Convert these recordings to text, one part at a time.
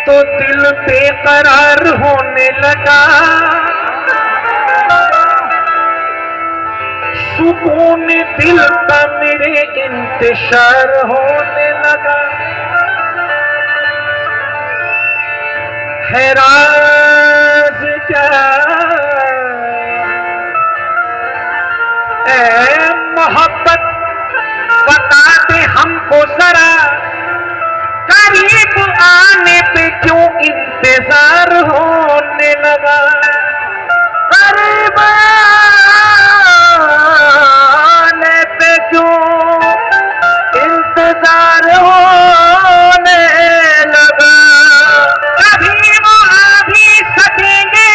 तो दिल बेकरार होने लगा, सुकून दिल का मेरे इंतशार होने लगा। है राज क्या ऐ मोहब्बत, बता दे हमको जरा, करीब आने पे क्यों इंतजार होने लगा। करीब आने पे क्यों इंतजार होने लगा। कभी वो आ भी सकेंगे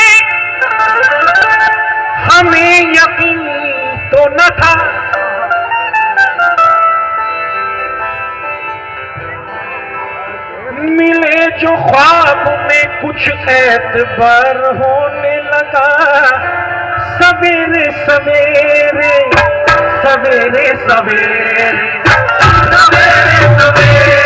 हमें यकीन तो न था, मिले जो ख्वाब में कुछ एतबार होने लगा। सवेरे सवेरे सवेरे सवेरे सवेरे सवेरे सवेरे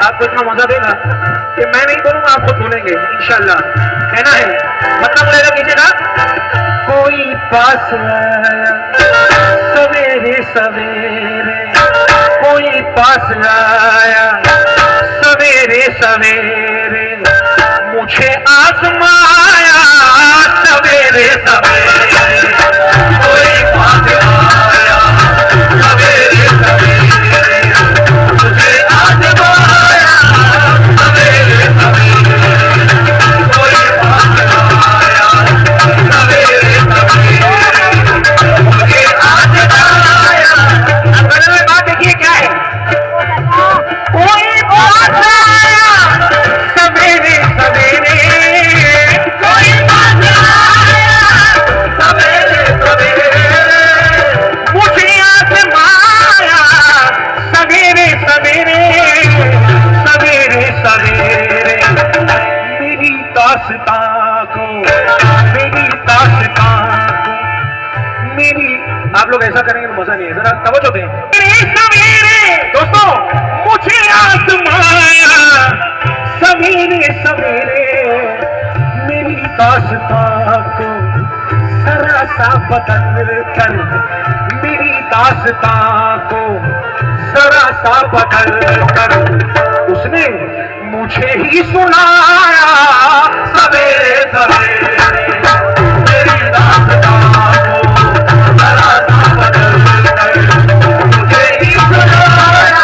आपको इतना मजा देगा कि मैं नहीं बोलूंगा, आप खुद बोलेंगे इंशाल्लाह। कहना है, मतलब मुझे कीजिएगा। कोई पास आया सवेरे सवेरे, कोई पास आया सवेरे सवेरे, मुझे आजमाया सवेरे सवेरे। कोई पास आया सवेरे सवेरे, मुझे आजमाया सवेरे सवेरे। कोई पास आया सवेरे सवेरे, मुझे आजमाया। अब गले में बात देखिए क्या है। कोई पास आया सवेरे सवेरे, कोई पास आया सवेरे सवेरे, मुझे आजमाया सवेरे सवेरे सवेरे सवेरे। मेरी दास्तां को, मेरी दास्तां को, मेरी, आप लोग ऐसा करेंगे तो मजा नहीं है, जरा तवज्जो दें। मेरे सवेरे दोस्तों, मुझे आजमाया सवेरे सवेरे, मेरी दास्तां को जरा सा बदल कर, मेरी दास्तां को जरा सा बदल कर, उसने मुझे ही सुनाया सवेरे सवेरे। मेरी दास्तां को जरा सा बदल कर, मुझे ही सुनाया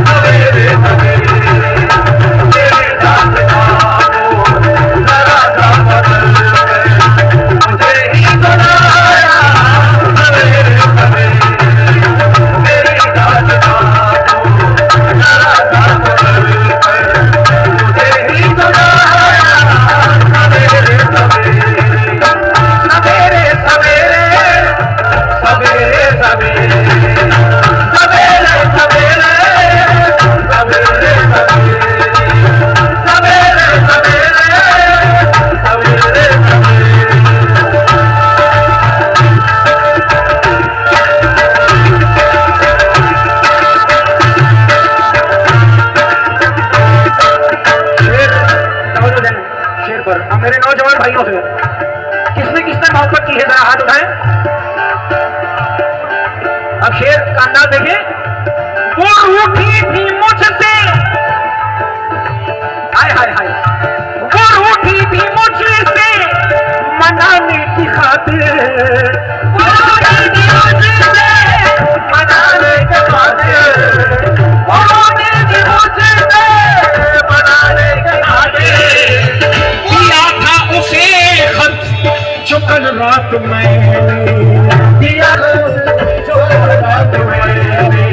सवेरे सवेरे। मेरी दास्तां को जरा सा बदल कर, मुझे ही सुनाया सवेरे सवेरे। मेरी दास्तां को जरा सा बदल कर, मुझे ही सुनाया सवेरे सवेरे। सवेरे सवेरे सवेरे सवेरे सवेरे सवेरे सवेरे सवेरे सवेरे सवेरे। शेर पर अब मेरे नौजवान भाइयों से किसने किसने मोहब्बत की है, जरा हाथ उठाएं। अब शेर का अंदाज देखिए। वो रूठी थी मुझसे, हाय हाय हाय, वो रूठी थी मुझसे मनाने की खातिर, वो रूठी थी मुझसे मनाने की खातिर, वो रूठी थी मुझसे मनाने की खातिर। दिया था उसे खत जो कल रात मैंने दिया, जो कल रात मैंने,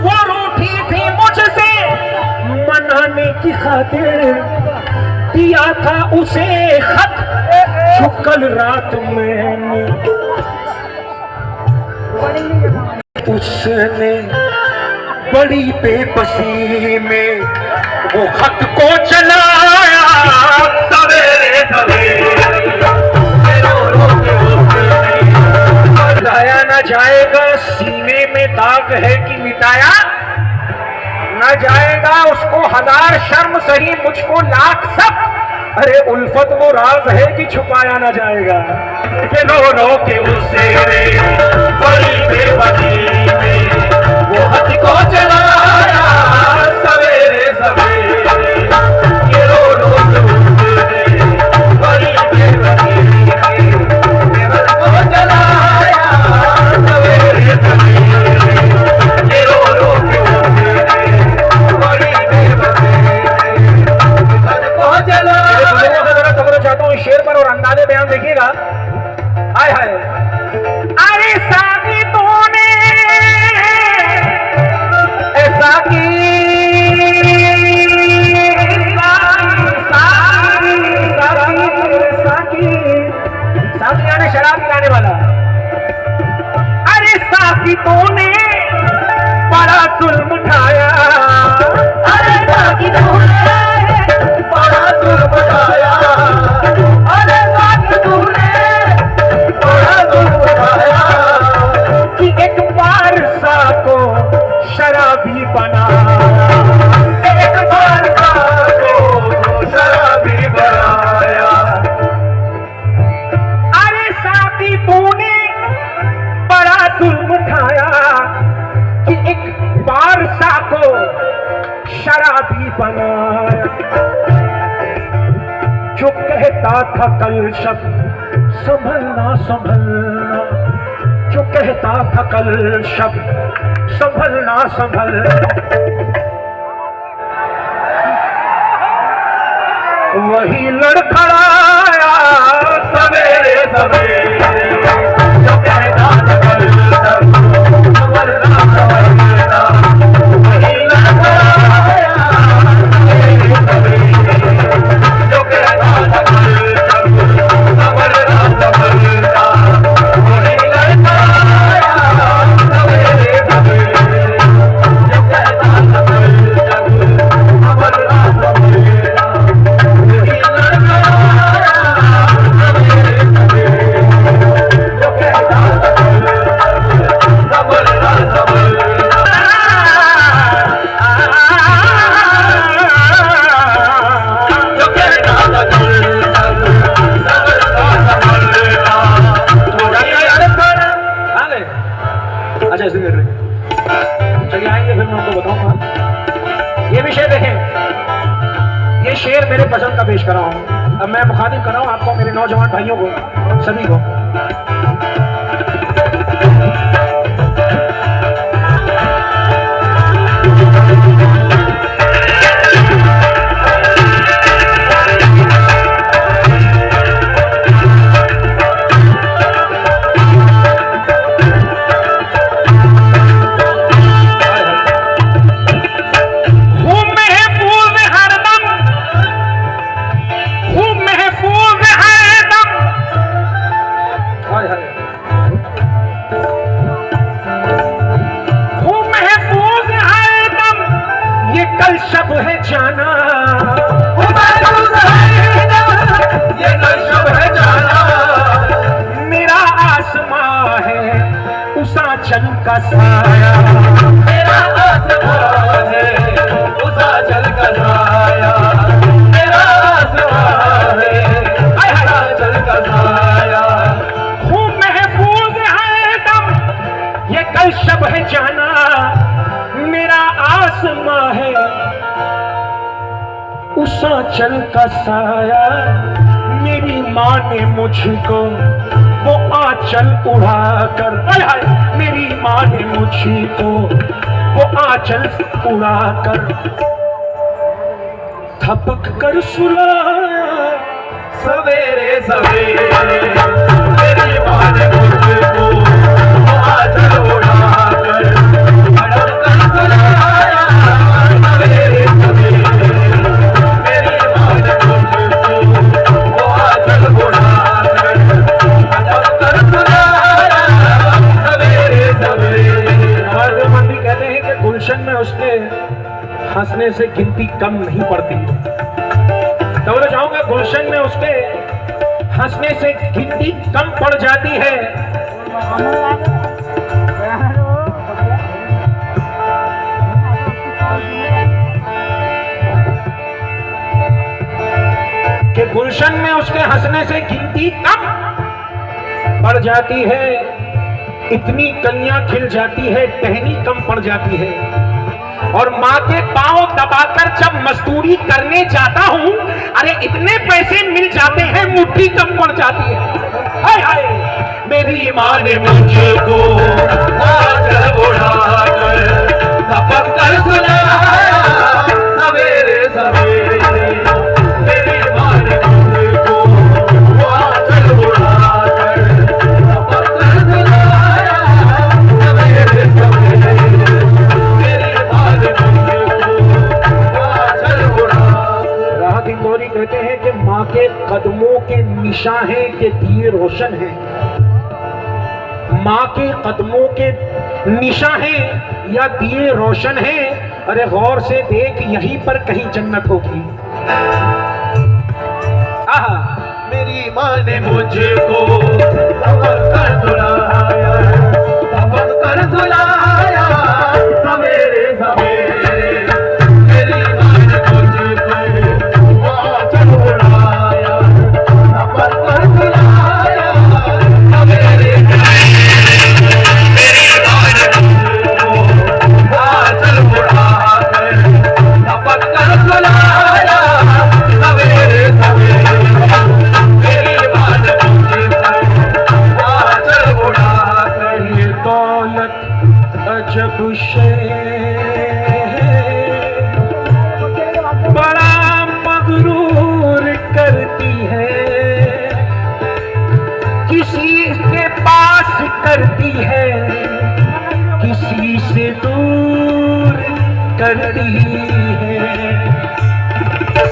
वो रूठी थी मुझसे मनाने की खातिर, दिया था उसे खत जो कल रात मैंने उसने बड़ी बेबसी में वो खत को चलाया सवेरे सवेरे न जाएगा सीने में दाग है कि मिटाया न जाएगा उसको हजार शर्म सही मुझको लाख सब अरे उल्फत वो राज है कि छुपाया न जाएगा कि रो रो के उससे बड़ी बेबसी में वो हद को चलाया सवेरे सवेरे कि रो रो के उससे बड़ी बेबसी में वो हद को चलाया सवेरे सवेरे कि रो रो के उससे बड़ी बेबसी में वो हद को चलाया। चाहता हूँ शेर पर और अंदाजे बयान देखिएगा। हाय हाय अरे साकी तूने ऐसा की साकी यानी शराब पिलाने वाला। अरे साकी तूने बड़ा जुल्म उठाया अरे साकी तूने बड़ा जुल्म उठाया अरे साकी तूने बड़ा जुल्म उठाया कि एक बार सा को शराबी बनाया एक बार सा को शराबी बनाया। अरे साकी तूने बड़ा जुल्म उठाया कि एक बार सा को शराबी बनाया। जो कहता था कल शब्द संभलना संभलना जो कहता था कल शब्द संभलना संभलना वही लड़खड़ाया सवेरे सवेरे जो कहता था कल शब्द संभलना संभलना वही लड़खड़ाया सवेरे सवेरे जो कहता था कल शब्द संभलना संभलना वही लड़खड़ाया सवेरे सवेरे जो कहता था कल शब्द संभलना संभलना वही लड़खड़ाया सवेरे सवेरे जो कहता था कल शब्द संभलना संभलना। अच्छा ऐसे कर रहे चलिए आएंगे फिर मैं आपको बताऊंगा। ये भी शेर देखें ये शेर मेरे पसंद का पेश कर रहा हूँ। अब मैं मुखातिब कर रहा हूँ आपको मेरे नौजवान भाइयों को सभी को। शब है जाना ये कल शब है जाना मेरा आसमां है उस आंचल का साया मेरा आसमां है उस आंचल का साया मेरा आसमां है उस आंचल का साया हूँ महफूज है दम ये कल शब है जाना मेरा आसमां है उस आंचल का साया मेरी माँ ने मुझको वो आंचल उड़ाकर मेरी माँ ने मुझको वो आंचल उड़ाकर थपक कर सुलाया सवेरे सवेरे मेरी माँ ने मुझको वो आंचल उड़ाकर थपक कर सुलाया सवेरे सवेरे मेरी माँ ने मुझको कहते हैं कि गुलशन में उसके हंसने से गिनती कम नहीं पड़ती। तो बोले चाहूंगा गुलशन में उसके हंसने से गिनती कम पड़ जाती है। कि गुलशन में उसके हंसने से गिनती कम पड़ जाती है, इतनी कलियां खिल जाती है, टहनी कम पड़ जाती है। और माँ के पांव दबाकर जब मजदूरी करने जाता हूं, अरे इतने पैसे मिल जाते हैं, मुट्ठी कम पड़ जाती है। हाय हाय, मेरी माँ ने मुझको आकर उड़ाकर दबक कर सुलाया सवेरे सवेरे। मेरी माँ ने मुझको आकर उड़ाकर दबक कर सुलाया सवेरे सवेरे। मेरी माँ ने मुझको आकर उड़ाकर। राहत इंदौरी कहते हैं कि माँ के कदमों के निशान हैं के दिए रोशन हैं। माँ के कदमों के निशान हैं या दिए रोशन हैं। अरे गौर से देख, यहीं पर कहीं जन्नत होगी। आहा, मेरी माँ ने मुझको दबक कर सुलाया, दबक कर सुलाया सवेरे सवेरे। मेरी माँ ने मुझको आंचल उड़ाया, दबक कर सुलाया सवेरे सवेरे। मेरी माँ ने मुझको आंचल उड़ाकर दबक कर सुलाया सवेरे सवेरे। मेरी माँ ने मुझको आंचल उड़ाकर। ये दौलत अजब शे है, बड़ा मगरूर करती है, किसी के पास करती है, किसी से दूर करती है।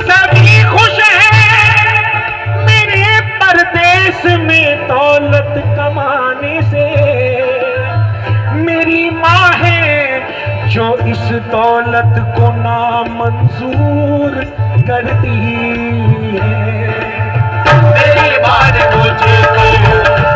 सभी खुश हैं मेरे परदेश में दौलत कमाने से। मेरी माँ है जो इस दौलत को नामंजूर करती है। मेरी माँ ने मुझको